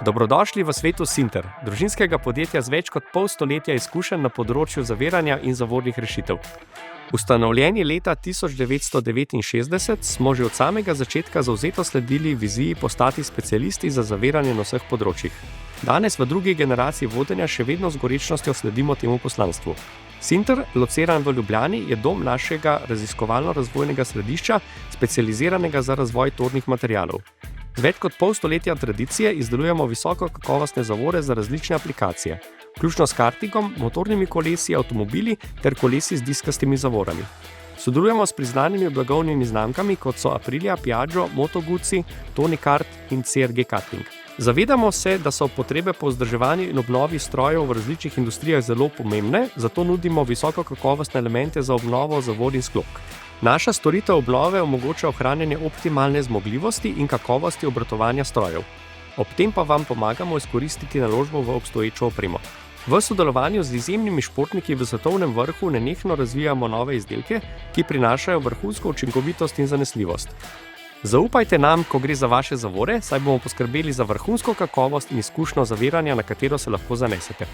Dobrodošli v svetu Sinter, družinskega podjetja z več kot pol stoletja izkušenj na področju zaviranja in zavornih rešitev. Ustanovljeni leta 1969 smo že od samega začetka zavzeto sledili viziji postati specialisti za zaviranje na vseh področjih. Danes v drugi generaciji vodenja še vedno z gorečnostjo sledimo temu poslanstvu. Sinter, lociran v Ljubljani, je dom našega raziskovalno-razvojnega središča, specializiranega za razvoj tornih materialov. Z več kot pol stoletja tradicije izdelujemo visoko kakovostne zavore za različne aplikacije, vključno s kartingom, motornimi kolesi, avtomobili ter kolesi z diskastimi zavorami. Sodelujemo s priznanimi blagovnimi znamkami, kot so Aprilia, Piaggio, Moto Guzzi, Toni Kart in CRG Cutting. Zavedamo se, da so potrebe po vzdrževanju in obnovi strojev v različnih industrijah zelo pomembne, zato nudimo visoko kakovostne elemente za obnovo zavor in sklopk. Naša storitev obnove omogoča ohranjanje optimalne zmogljivosti in kakovosti obratovanja strojev. Ob tem pa vam pomagamo izkoristiti naložbo v obstoječo opremo. V sodelovanju z izjemnimi športniki v svetovnem vrhu nenehno razvijamo nove izdelke, ki prinašajo vrhunsko učinkovitost in zanesljivost. Zaupajte nam, ko gre za vaše zavore, saj bomo poskrbeli za vrhunsko kakovost in izkušnjo zaviranja, na katero se lahko zanesete.